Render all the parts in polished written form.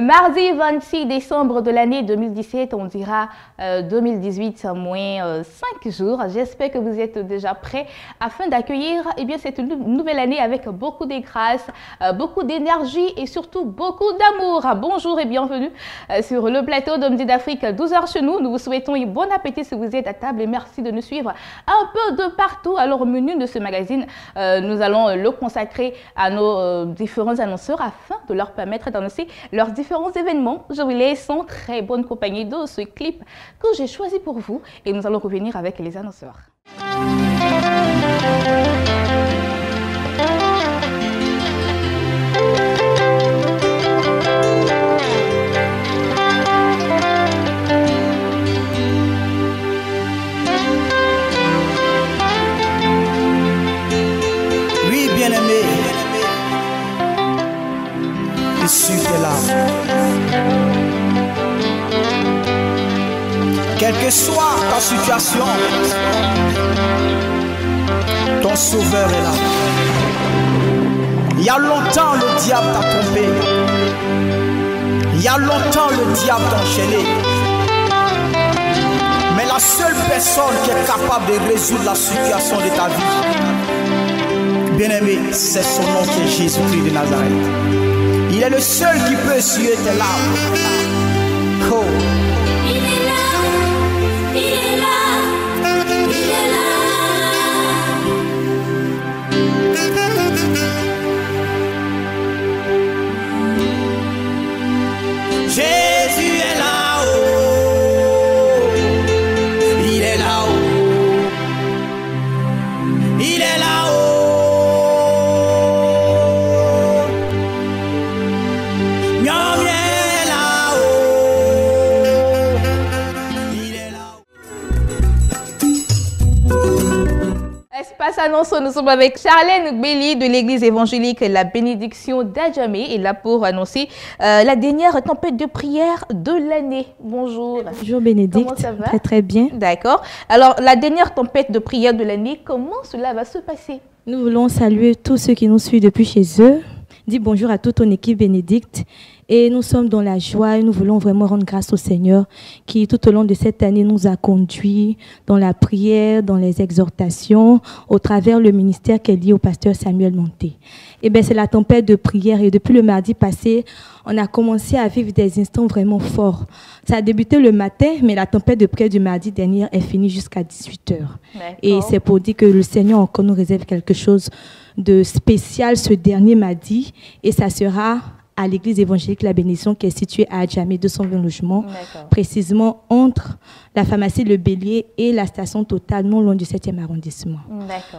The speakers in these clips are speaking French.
Mardi 26 décembre de l'année 2017, on dira 2018 moins 5 jours. J'espère que vous êtes déjà prêts afin d'accueillir cette nouvelle année avec beaucoup de grâce, beaucoup d'énergie et surtout beaucoup d'amour. Bonjour et bienvenue sur le plateau d'Homme d'Afrique, 12h chez nous. Nous vous souhaitons un bon appétit si vous êtes à table et merci de nous suivre un peu de partout. Alors, au menu de ce magazine, nous allons le consacrer à nos différents annonceurs afin de leur permettre d'annoncer leurs différents événements. Je vous laisse en très bonne compagnie de ce clip que j'ai choisi pour vous et nous allons revenir avec les annonceurs. Oui, bien-aimé, je suis là. Quelle que soit ta situation, ton sauveur est là. Il y a longtemps le diable t'a trompé. Il y a longtemps le diable t'a enchaîné. Mais la seule personne qui est capable de résoudre la situation de ta vie, bien-aimé, c'est son nom qui est Jésus-Christ de Nazareth. Il est le seul qui peut essuyer tes larmes. Oh. Jésus est là-haut, il est là-haut, il est là-haut, Miam est là-haut, il est là-haut. Espace annonce, nous sommes avec Charlène Belly de l'église évangélique La Bénédiction d'Adjamé et là pour annoncer la dernière tempête de prière de l'année. Bonjour. Bonjour Bénédicte. Comment ça va? Très très bien. D'accord. Alors la dernière tempête de prière de l'année, comment cela va se passer? Nous voulons saluer tous ceux qui nous suivent depuis chez eux. Dis bonjour à toute ton équipe Bénédicte. Et nous sommes dans la joie et nous voulons vraiment rendre grâce au Seigneur qui tout au long de cette année nous a conduits dans la prière, dans les exhortations, au travers le ministère qui est lié au pasteur Samuel Monté. Et bien c'est la tempête de prière et depuis le mardi passé, on a commencé à vivre des instants vraiment forts. Ça a débuté le matin, mais la tempête de prière du mardi dernier est finie jusqu'à 18h. Et c'est pour dire que le Seigneur encore nous réserve quelque chose de spécial ce dernier mardi et ça sera à l'église évangélique La Bénédiction qui est située à Adjamé, 220 logements, précisément entre la pharmacie Le Bélier et la station Total, non loin du 7e arrondissement.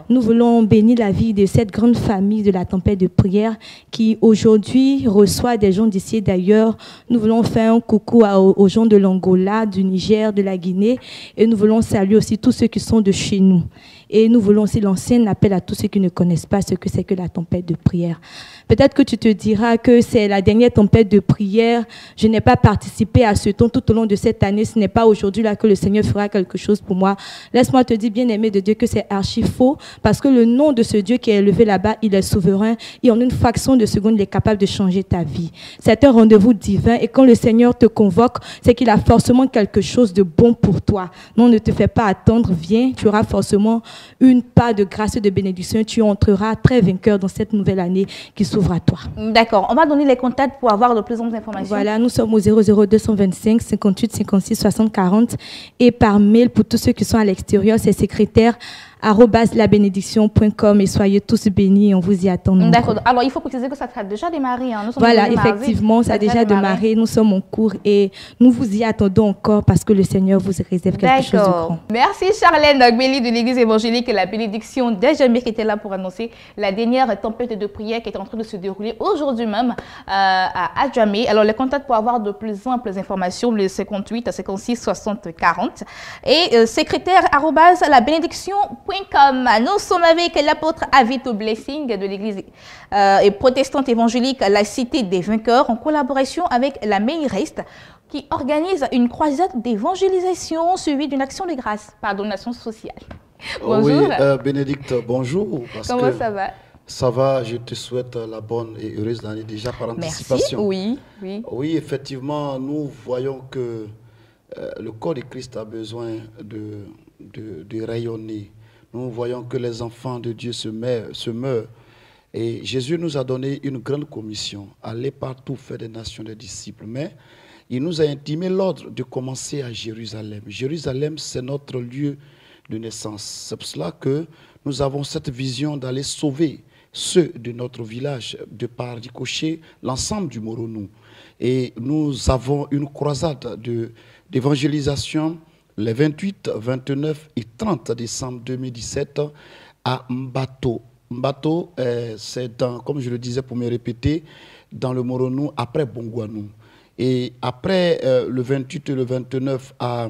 Nous voulons bénir la vie de cette grande famille de la tempête de prière qui aujourd'hui reçoit des gens d'ici et d'ailleurs. Nous voulons faire un coucou aux gens de l'Angola, du Niger, de la Guinée et nous voulons saluer aussi tous ceux qui sont de chez nous. Et nous voulons aussi lancer un appel à tous ceux qui ne connaissent pas ce que c'est que la tempête de prière. Peut-être que tu te diras que c'est la dernière tempête de prière. Je n'ai pas participé à ce temps tout au long de cette année. Ce n'est pas aujourd'hui là que le Seigneur fera quelque chose pour moi. Laisse-moi te dire, bien-aimé de Dieu, que c'est archi faux parce que le nom de ce Dieu qui est élevé là-bas, il est souverain et en une fraction de seconde, il est capable de changer ta vie. C'est un rendez-vous divin et quand le Seigneur te convoque, c'est qu'il a forcément quelque chose de bon pour toi. Non, ne te fais pas attendre, viens, tu auras forcément une part de grâce et de bénédiction. Tu entreras très vainqueur dans cette nouvelle année qui s'ouvre à toi. D'accord. On va donner les contacts pour avoir de plus amples informations. Voilà, nous sommes au 00225 58 56 60 40 et par mail pour tous ceux qui sont à l'extérieur, c'est secrétaire @labénédiction.com et soyez tous bénis, on vous y attend. D'accord. Alors, il faut préciser que ça a déjà démarré. Hein. Voilà, effectivement, ça a déjà démarré. Nous sommes en cours et nous vous y attendons encore parce que le Seigneur vous réserve quelque chose de grand. Merci Charlène Belly de l'église évangélique La Bénédiction d'Adjamé qui était là pour annoncer la dernière tempête de prière qui est en train de se dérouler aujourd'hui même à Adjamé. Alors, les contacts pour avoir de plus amples informations, le 58 56 60 40 et secrétaire @labénédiction.com. Nous sommes avec l'apôtre Avito Blessing de l'église protestante évangélique La Cité des Vainqueurs en collaboration avec la Meirest qui organise une croisade d'évangélisation suivie d'une action de grâce par donation sociale. Bonjour. Oui, Bénédicte, bonjour. Comment ça va? Ça va, je te souhaite la bonne et heureuse année déjà par anticipation. Merci, oui. Oui, effectivement, nous voyons que le corps de Christ a besoin de rayonner. Nous voyons que les enfants de Dieu se meurent. Et Jésus nous a donné une grande commission, aller partout faire des nations des disciples. Mais il nous a intimé l'ordre de commencer à Jérusalem. Jérusalem, c'est notre lieu de naissance. C'est pour cela que nous avons cette vision d'aller sauver ceux de notre village, de par ricochet, l'ensemble du Moronou. Et nous avons une croisade d'évangélisation les 28, 29 et 30 décembre 2017 à Mbato. Mbato, c'est comme je le disais pour me répéter, dans le Moronou, après Bongouanou. Et après le 28 et le 29 à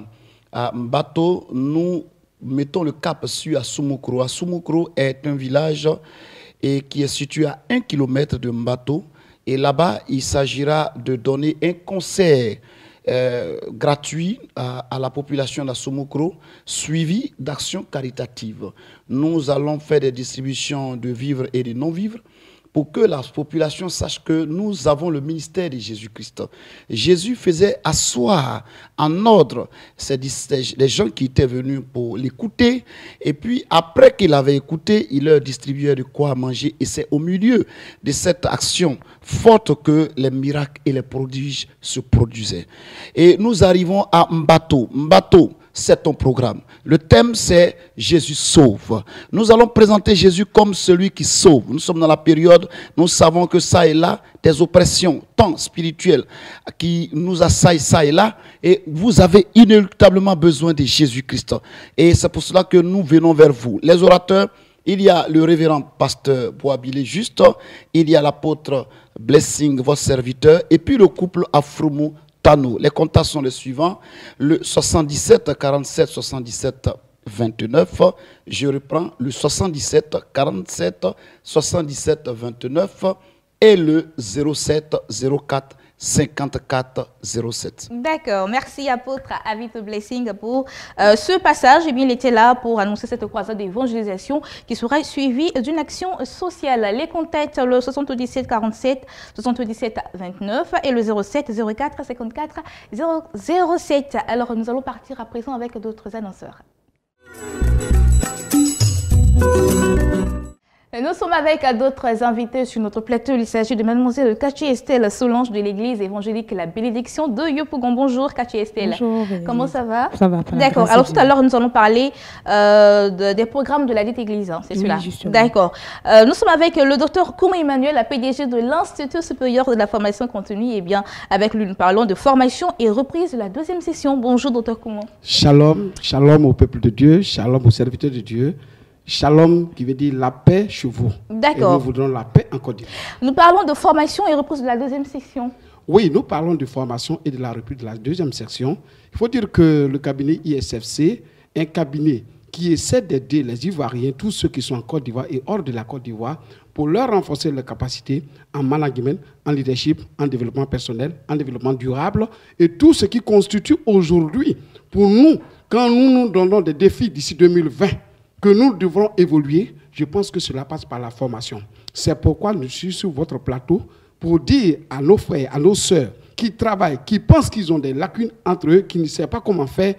Mbato, nous mettons le cap sur Asumukro. Asumukro est un village qui est situé à 1 km de Mbato. Et là-bas, il s'agira de donner un concert gratuit à la population d'Asumukro, suivi d'actions caritatives. Nous allons faire des distributions de vivres et de non-vivres pour que la population sache que nous avons le ministère de Jésus-Christ. Jésus faisait asseoir en ordre les gens qui étaient venus pour l'écouter, et puis après qu'il avait écouté, il leur distribuait de quoi manger, et c'est au milieu de cette action forte que les miracles et les prodiges se produisaient. Et nous arrivons à Mbato. Mbato, c'est ton programme. Le thème, c'est Jésus sauve. Nous allons présenter Jésus comme celui qui sauve. Nous sommes dans la période, nous savons que ça et là, des oppressions, tant spirituelles, qui nous assaillent ça et là, et vous avez inéluctablement besoin de Jésus-Christ. Et c'est pour cela que nous venons vers vous. Les orateurs, il y a le révérend pasteur Boabilé Juste, il y a l'apôtre Blessing, votre serviteur, et puis le couple Afroumou Tano. Les contacts sont les suivants, le 77 47 77 29, je reprends le 77 47 77 29 et le 07 04 54 07. D'accord, merci apôtre Avit Blessing pour ce passage. Et bien, il était là pour annoncer cette croisade d'évangélisation qui sera suivie d'une action sociale. Les contacts, le 77 47 77 29 et le 07 04 54 07. Alors, nous allons partir à présent avec d'autres annonceurs. Nous sommes avec d'autres invités sur notre plateau. Il s'agit de mademoiselle Cathy Estelle Solange de l'église évangélique La Bénédiction de Yopougon. Bonjour Cathy Estelle. Bonjour. Comment ça va? Ça va. D'accord. Alors tout à l'heure, nous allons parler des programmes de la dite église. Hein, c'est cela? D'accord. Nous sommes avec le docteur Kouma Emmanuel, la PDG de l'Institut supérieur de la formation continue. Et bien, avec lui, nous parlons de formation et reprise de la deuxième session. Bonjour docteur Kouma. Shalom, shalom au peuple de Dieu, shalom aux serviteurs de Dieu. Shalom, qui veut dire la paix chez vous. D'accord. Et nous voudrons la paix en Côte d'Ivoire. Nous parlons de formation et reprise de la deuxième section. Oui, nous parlons de formation et de la reprise de la deuxième section. Il faut dire que le cabinet ISFC est un cabinet qui essaie d'aider les Ivoiriens, tous ceux qui sont en Côte d'Ivoire et hors de la Côte d'Ivoire, pour leur renforcer leurs capacités en management, en leadership, en développement personnel, en développement durable et tout ce qui constitue aujourd'hui, pour nous, quand nous nous donnons des défis d'ici 2020, que nous devrons évoluer, je pense que cela passe par la formation. C'est pourquoi je suis sur votre plateau pour dire à nos frères, à nos sœurs qui travaillent, qui pensent qu'ils ont des lacunes entre eux, qui ne savent pas comment faire,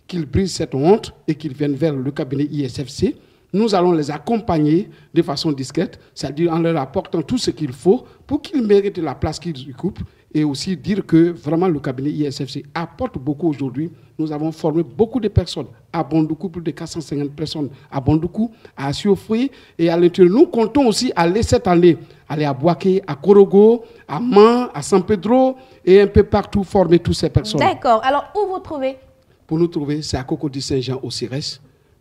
qu'ils brisent cette honte et qu'ils viennent vers le cabinet ISFC. Nous allons les accompagner de façon discrète, c'est-à-dire en leur apportant tout ce qu'il faut pour qu'ils méritent la place qu'ils occupent, et aussi dire que vraiment le cabinet ISFC apporte beaucoup aujourd'hui. Nous avons formé beaucoup de personnes à Bondoukou, plus de 450 personnes à Bondoukou, à Siofri et à l'intérieur. Nous comptons aussi aller cette année, aller à Boaké, à Korogo, à Man, à San Pedro et un peu partout former toutes ces personnes. D'accord. Alors, où vous trouvez? Pour nous trouver, c'est à Cocody Saint-Jean au Cires.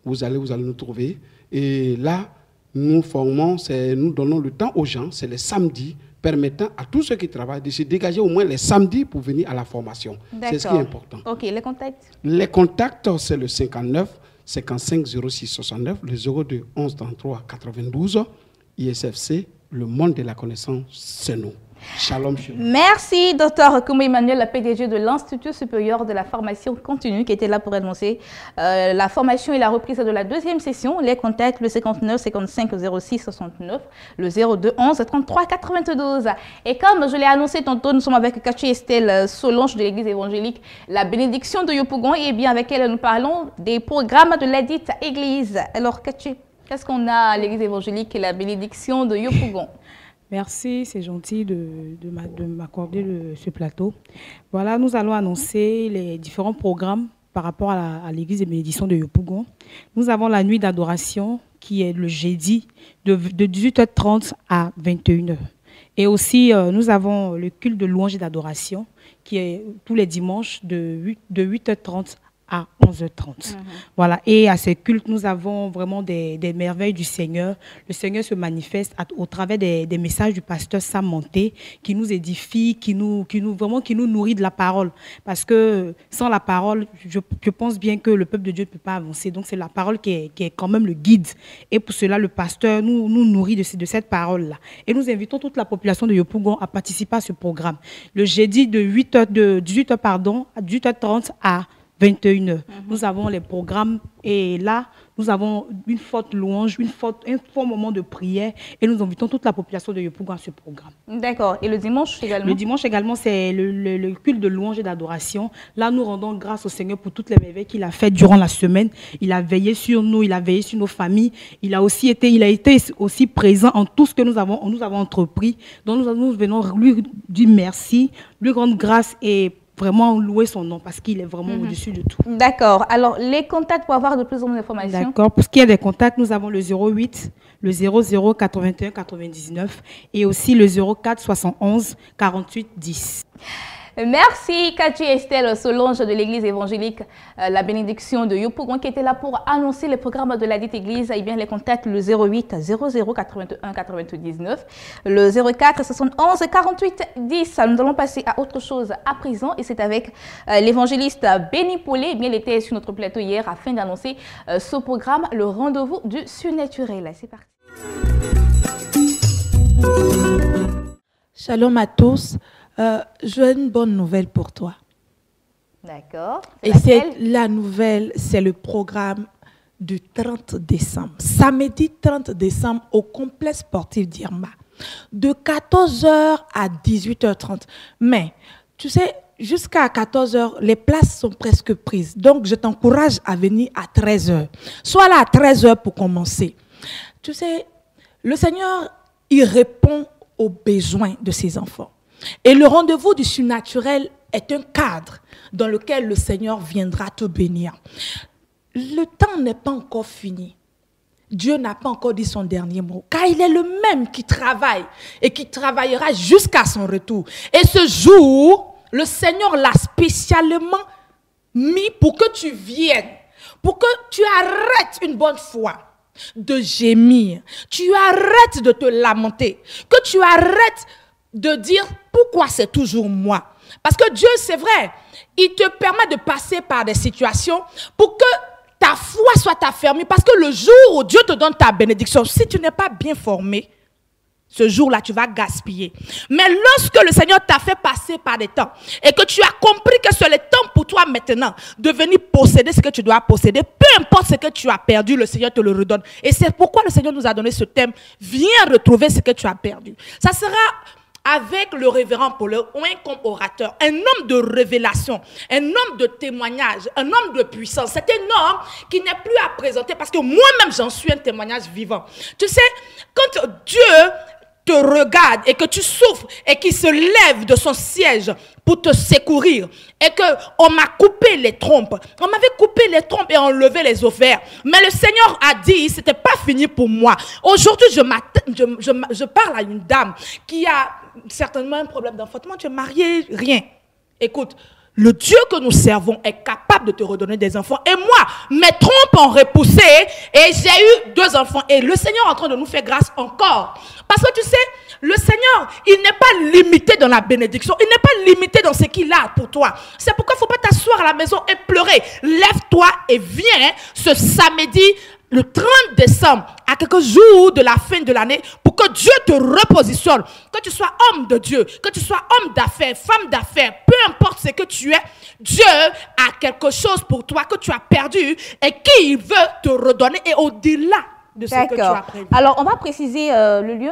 Vous allez nous trouver. Et là, nous formons, nous donnons le temps aux gens, c'est les samedis, permettant à tous ceux qui travaillent de se dégager au moins les samedis pour venir à la formation. C'est ce qui est important. Ok, les contacts? Les contacts, c'est le 59 55 06 69, le 02 11 33 92, ISFC, le monde de la connaissance, c'est nous. Shalom, shalom. Merci, Dr Koumou Emmanuel, la PDG de l'Institut supérieur de la formation continue, qui était là pour annoncer la formation et la reprise de la deuxième session. Les contacts, le 59 55 06 69, le 02 11 33 92. Et comme je l'ai annoncé tantôt, nous sommes avec Cathy Estelle Solange de l'Église évangélique, la bénédiction de Yopougon, et bien avec elle, nous parlons des programmes de la dite Église. Alors, Cathy, qu'est-ce qu'on a à l'Église évangélique et la bénédiction de Yopougon? Merci, c'est gentil de m'accorder ce plateau. Voilà, nous allons annoncer les différents programmes par rapport à l'église de bénédiction de Yopougon. Nous avons la nuit d'adoration qui est le jeudi de 18h30 à 21h. Et aussi, nous avons le culte de louange et d'adoration qui est tous les dimanches de 8h30 à 11h30. Voilà. Et à ces cultes, nous avons vraiment des merveilles du Seigneur. Le Seigneur se manifeste au travers des messages du pasteur Sam Monté qui nous édifie, qui nous nourrit de la parole. Parce que sans la parole, je pense bien que le peuple de Dieu ne peut pas avancer. Donc c'est la parole qui est quand même le guide. Et pour cela, le pasteur nous nourrit de cette parole-là. Et nous invitons toute la population de Yopougon à participer à ce programme. Le jeudi de 18h à 18h30 à 21h. Nous avons les programmes et là, nous avons une forte louange, un fort moment de prière et nous invitons toute la population de Yopougon à ce programme. D'accord. Et le dimanche également? Le dimanche également, c'est le culte de louange et d'adoration. Là, nous rendons grâce au Seigneur pour toutes les merveilles qu'il a faites durant la semaine. Il a veillé sur nous, il a veillé sur nos familles. Il a été aussi présent en tout ce que nous avons entrepris. Donc nous venons lui dire merci, lui rendre grâce et vraiment louer son nom parce qu'il est vraiment au-dessus de tout. D'accord. Alors, les contacts pour avoir de plus en plus d'informations? D'accord. Pour ce qui est des contacts, nous avons le 08, le 00 81 99 et aussi le 04 71 48 10. Merci Cathy Estelle Solange de l'église évangélique la bénédiction de Yopougon qui était là pour annoncer les programmes de la dite église. Et bien les contacts le 08 00 81 99, le 04 71 48 10. Nous allons passer à autre chose à présent et c'est avec l'évangéliste Béni Paulet. Eh bien, il était sur notre plateau hier afin d'annoncer ce programme, le rendez-vous du surnaturel. C'est parti. Shalom à tous. J'ai une bonne nouvelle pour toi. D'accord. Et la nouvelle, c'est le programme du 30 décembre. Samedi 30 décembre au complexe sportif d'Irma. De 14h à 18h30. Mais, tu sais, jusqu'à 14h, les places sont presque prises. Donc, je t'encourage à venir à 13h. Sois là à 13h pour commencer. Tu sais, le Seigneur, il répond aux besoins de ses enfants. Et le rendez-vous du surnaturel est un cadre dans lequel le Seigneur viendra te bénir. Le temps n'est pas encore fini. Dieu n'a pas encore dit son dernier mot, car il est le même qui travaille et qui travaillera jusqu'à son retour. Et ce jour, le Seigneur l'a spécialement mis pour que tu viennes, pour que tu arrêtes une bonne fois de gémir, tu arrêtes de te lamenter, que tu arrêtes de dire pourquoi c'est toujours moi. Parce que Dieu, c'est vrai, il te permet de passer par des situations pour que ta foi soit affermie. Parce que le jour où Dieu te donne ta bénédiction, si tu n'es pas bien formé, ce jour-là, tu vas gaspiller. Mais lorsque le Seigneur t'a fait passer par des temps et que tu as compris que c'est le temps pour toi maintenant de venir posséder ce que tu dois posséder, peu importe ce que tu as perdu, le Seigneur te le redonne. Et c'est pourquoi le Seigneur nous a donné ce thème. Viens retrouver ce que tu as perdu. Ça sera avec le révérend Paul, comme orateur, un homme de révélation, un homme de témoignage, un homme de puissance. C'est un homme qui n'est plus à présenter parce que moi-même, j'en suis un témoignage vivant. Tu sais, quand Dieu te regarde et que tu souffres et qu'il se lève de son siège pour te secourir et qu'on m'a coupé les trompes, on m'avait coupé les trompes et enlevé les ovaires, mais le Seigneur a dit c'était pas fini pour moi. Aujourd'hui je parle à une dame qui a certainement un problème d'enfantement. Tu es marié, rien. Écoute, le Dieu que nous servons est capable de te redonner des enfants. Et moi, mes trompes ont repoussé et j'ai eu 2 enfants. Et le Seigneur est en train de nous faire grâce encore. Parce que tu sais, le Seigneur, il n'est pas limité dans la bénédiction. Il n'est pas limité dans ce qu'il a pour toi. C'est pourquoi il ne faut pas t'asseoir à la maison et pleurer. Lève-toi et viens ce samedi, le 30 décembre, à quelques jours de la fin de l'année, pour que que Dieu te repositionne, que tu sois homme de Dieu, que tu sois homme d'affaires, femme d'affaires, peu importe ce que tu es, Dieu a quelque chose pour toi que tu as perdu et qu'il veut te redonner et au-delà de ce que tu as prévu. Alors, on va préciser le lieu.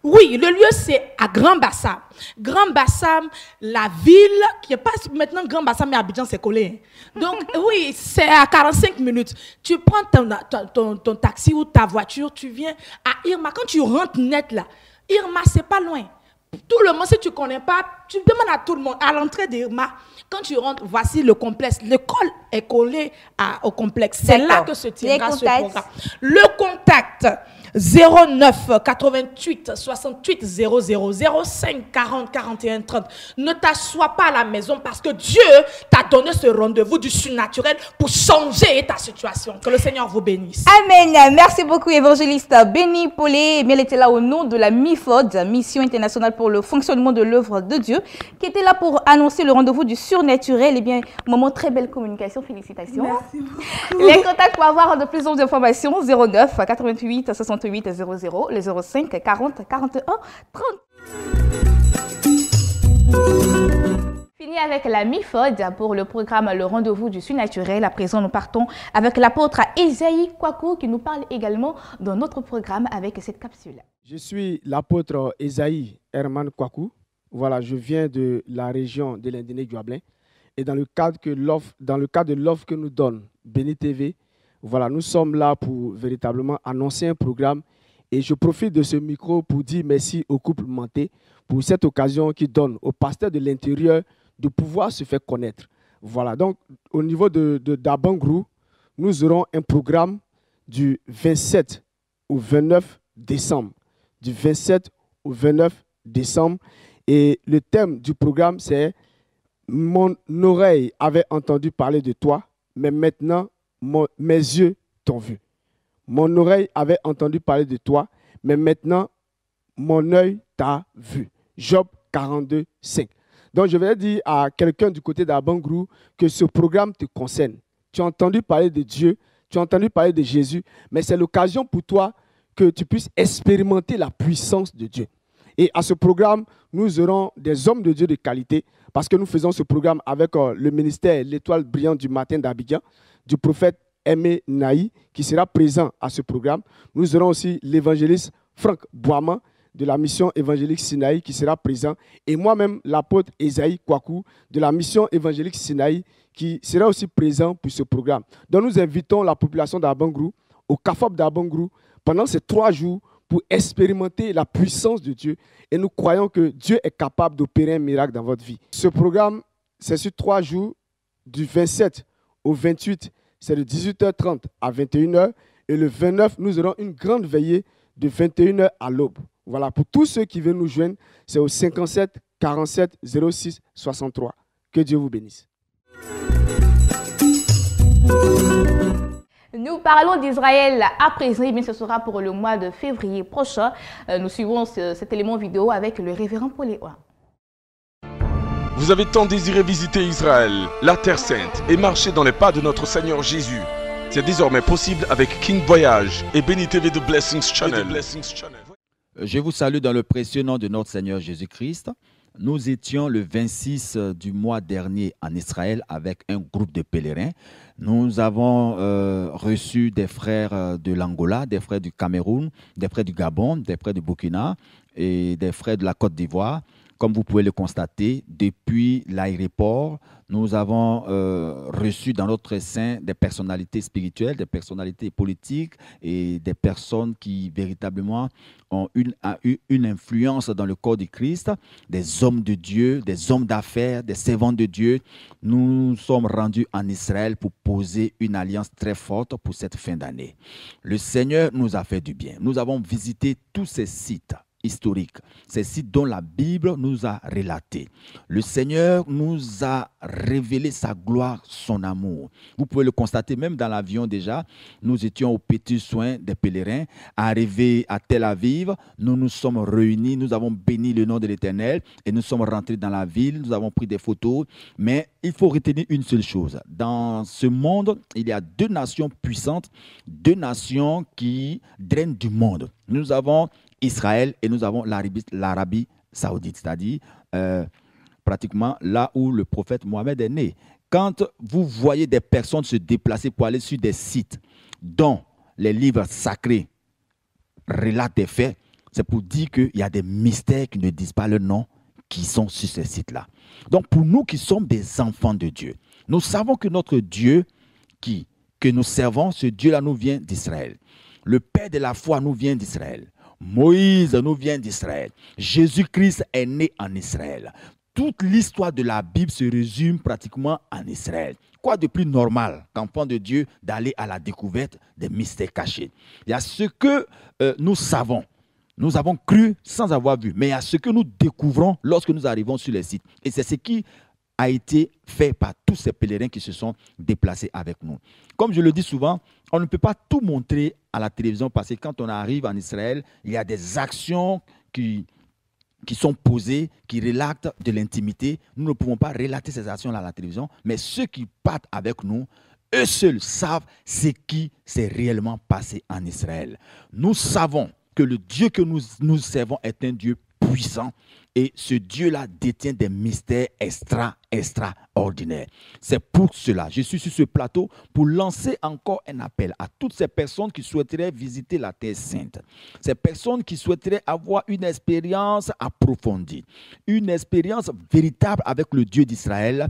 Oui, le lieu, c'est à Grand Bassam. Grand Bassam, la ville, qui est pas maintenant Grand Bassam, mais Abidjan, c'est collé. Hein. Donc, oui, c'est à 45 minutes. Tu prends ton taxi ou ta voiture, tu viens à Irma. Quand tu rentres net là, Irma, c'est pas loin. Tout le monde, si tu ne connais pas, tu demandes à tout le monde, à l'entrée d'Irma, quand tu rentres, voici le complexe. L'école est collée au complexe. C'est là que se tiendra ce programme. Le contact 09 88 68 00 05 40 41 30. Ne t'assois pas à la maison parce que Dieu t'a donné ce rendez-vous du surnaturel pour changer ta situation. Que le Seigneur vous bénisse. Amen. Merci beaucoup, évangéliste Béni Paulet. Elle était là au nom de la MIFOD, Mission internationale pour le fonctionnement de l'œuvre de Dieu, qui était là pour annoncer le rendez-vous du surnaturel. Eh bien, moment très belle communication. Félicitations. Merci beaucoup. Les contacts pour avoir de plus d'informations 09 88 68 00, les 05 40 41 30. Fini avec la MIFOD pour le programme Le Rendez-vous du Surnaturel. À présent, nous partons avec l'apôtre Esaïe Kwaku qui nous parle également dans notre programme avec cette capsule. Je suis l'apôtre Esaïe Herman Kwaku. Voilà, je viens de la région de l'Indéné-Guablin. Et dans le cadre de l'offre que nous donne Béni TV, voilà, nous sommes là pour véritablement annoncer un programme et je profite de ce micro pour dire merci au couple Manté pour cette occasion qui donne aux pasteurs de l'intérieur de pouvoir se faire connaître. Voilà, donc au niveau d'Abangrou, nous aurons un programme du 27 au 29 décembre. Du 27 au 29 décembre. Et le thème du programme, c'est « Mon oreille avait entendu parler de toi, mais maintenant, mes yeux t'ont vu. Mon oreille avait entendu parler de toi, mais maintenant, mon œil t'a vu. » Job 42, 5. Donc, je vais dire à quelqu'un du côté d'Abangrou que ce programme te concerne. Tu as entendu parler de Dieu, tu as entendu parler de Jésus, mais c'est l'occasion pour toi que tu puisses expérimenter la puissance de Dieu. Et à ce programme, nous aurons des hommes de Dieu de qualité, parce que nous faisons ce programme avec le ministère L'Étoile brillante du matin d'Abidjan, du prophète Aimé Naï, qui sera présent à ce programme. Nous aurons aussi l'évangéliste Franck Boiman, de la mission évangélique Sinaï, qui sera présent, et moi-même, l'apôtre Esaïe Kwaku, de la mission évangélique Sinaï, qui sera aussi présent pour ce programme. Donc nous invitons la population d'Abangrou, au CAFOP d'Abangrou, pendant ces 3 jours, pour expérimenter la puissance de Dieu. Et nous croyons que Dieu est capable d'opérer un miracle dans votre vie. Ce programme, c'est sur 3 jours, du 27 au 28, c'est de 18h30 à 21h. Et le 29, nous aurons une grande veillée de 21h à l'aube. Voilà, pour tous ceux qui veulent nous joindre, c'est au 57 47 06 63. Que Dieu vous bénisse. Nous parlons d'Israël à présent, mais ce sera pour le mois de février prochain. Nous suivons cet élément vidéo avec le révérend Paulet. Vous avez tant désiré visiter Israël, la Terre Sainte, et marcher dans les pas de notre Seigneur Jésus. C'est désormais possible avec King Voyage et Béni TV de Blessings Channel. Je vous salue dans le précieux nom de notre Seigneur Jésus-Christ. Nous étions le 26 du mois dernier en Israël avec un groupe de pèlerins. Nous avons reçu des frères de l'Angola, des frères du Cameroun, des frères du Gabon, des frères du Burkina et des frères de la Côte d'Ivoire. Comme vous pouvez le constater, depuis l'aéroport, nous avons reçu dans notre sein des personnalités spirituelles, des personnalités politiques et des personnes qui véritablement ont une influence dans le corps du Christ, des hommes de Dieu, des hommes d'affaires, des servants de Dieu. Nous sommes rendus en Israël pour poser une alliance très forte pour cette fin d'année. Le Seigneur nous a fait du bien. Nous avons visité tous ces sites historiques, ces sites dont la Bible nous a relaté. Le Seigneur nous a révélé sa gloire, son amour. Vous pouvez le constater même dans l'avion déjà. Nous étions au petit soin des pèlerins. Arrivés à Tel Aviv, nous nous sommes réunis, nous avons béni le nom de l'Éternel et nous sommes rentrés dans la ville, nous avons pris des photos. Mais il faut retenir une seule chose. Dans ce monde, il y a 2 nations puissantes, 2 nations qui drainent du monde. Nous avons Israël et nous avons l'Arabie saoudite, c'est-à-dire pratiquement là où le prophète Mohammed est né. Quand vous voyez des personnes se déplacer pour aller sur des sites dont les livres sacrés relatent des faits, c'est pour dire qu'il y a des mystères qui ne disent pas le nom qui sont sur ces sites-là. Donc pour nous qui sommes des enfants de Dieu, nous savons que notre Dieu que nous servons, ce Dieu-là nous vient d'Israël. Le Père de la foi nous vient d'Israël. Moïse nous vient d'Israël. Jésus-Christ est né en Israël. Toute l'histoire de la Bible se résume pratiquement en Israël. Quoi de plus normal qu'enfant de Dieu d'aller à la découverte des mystères cachés? Il y a ce que nous savons. Nous avons cru sans avoir vu. Mais il y a ce que nous découvrons lorsque nous arrivons sur les sites. Et c'est ce qui a été fait par tous ces pèlerins qui se sont déplacés avec nous. Comme je le dis souvent, on ne peut pas tout montrer à la télévision parce que quand on arrive en Israël, il y a des actions qui sont posées, qui relatent de l'intimité. Nous ne pouvons pas relater ces actions-là à la télévision, mais ceux qui partent avec nous, eux seuls savent ce qui s'est réellement passé en Israël. Nous savons que le Dieu que nous servons est un Dieu puissant et ce Dieu-là détient des mystères extraordinaires. C'est pour cela, je suis sur ce plateau pour lancer encore un appel à toutes ces personnes qui souhaiteraient visiter la Terre Sainte. Ces personnes qui souhaiteraient avoir une expérience approfondie, une expérience véritable avec le Dieu d'Israël,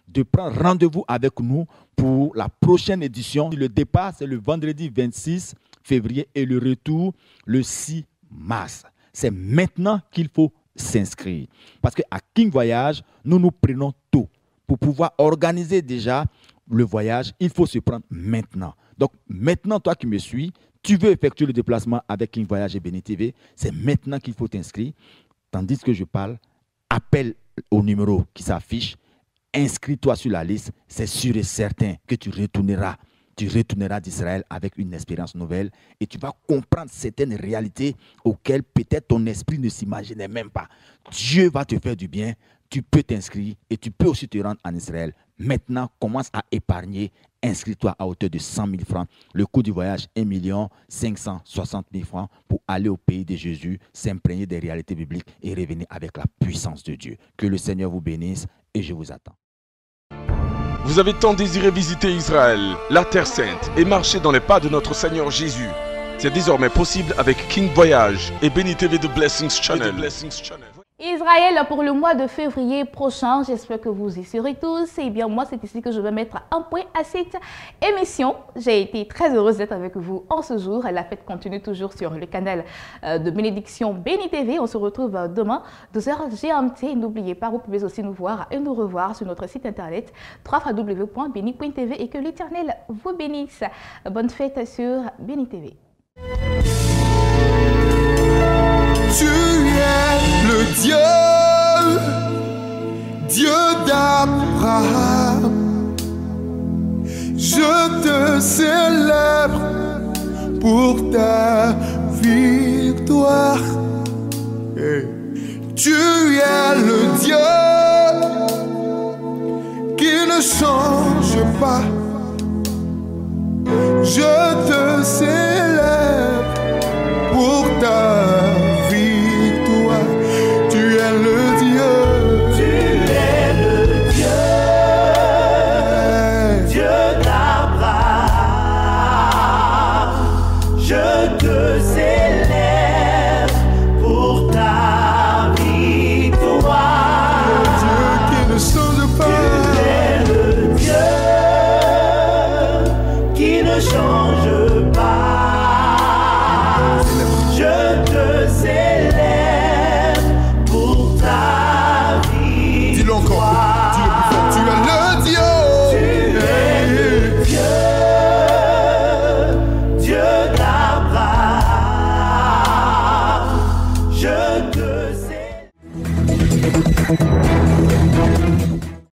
de prendre rendez-vous avec nous pour la prochaine édition. Le départ, c'est le vendredi 26 février et le retour le 6 mars. C'est maintenant qu'il faut s'inscrire. Parce qu'à King Voyage, nous nous prenons tôt. Pour pouvoir organiser déjà le voyage, il faut se prendre maintenant. Donc maintenant, toi qui me suis, tu veux effectuer le déplacement avec King Voyage et Béni TV, c'est maintenant qu'il faut t'inscrire. Tandis que je parle, appelle au numéro qui s'affiche, inscris-toi sur la liste, c'est sûr et certain que tu retourneras d'Israël avec une expérience nouvelle et tu vas comprendre certaines réalités auxquelles peut-être ton esprit ne s'imaginait même pas. Dieu va te faire du bien, tu peux t'inscrire et tu peux aussi te rendre en Israël. Maintenant, commence à épargner, inscris-toi à hauteur de 100 000 francs. Le coût du voyage, 1 560 000 francs pour aller au pays de Jésus, s'imprégner des réalités bibliques et revenir avec la puissance de Dieu. Que le Seigneur vous bénisse et je vous attends. Vous avez tant désiré visiter Israël, la Terre Sainte et marcher dans les pas de notre Seigneur Jésus. C'est désormais possible avec King Voyage et Béni TV de Blessings Channel. Israël pour le mois de février prochain. J'espère que vous y serez tous. Et bien moi, c'est ici que je vais mettre un point à cette émission. J'ai été très heureuse d'être avec vous en ce jour. La fête continue toujours sur le canal de bénédiction Béni TV. On se retrouve demain, 12h GMT. N'oubliez pas, vous pouvez aussi nous voir et nous revoir sur notre site internet www.beni.tv et que l'Éternel vous bénisse. Bonne fête sur Béni TV. Tu es le Dieu d'Abraham. Je te célèbre pour ta victoire. Tu es le Dieu qui ne change pas. Je te célèbre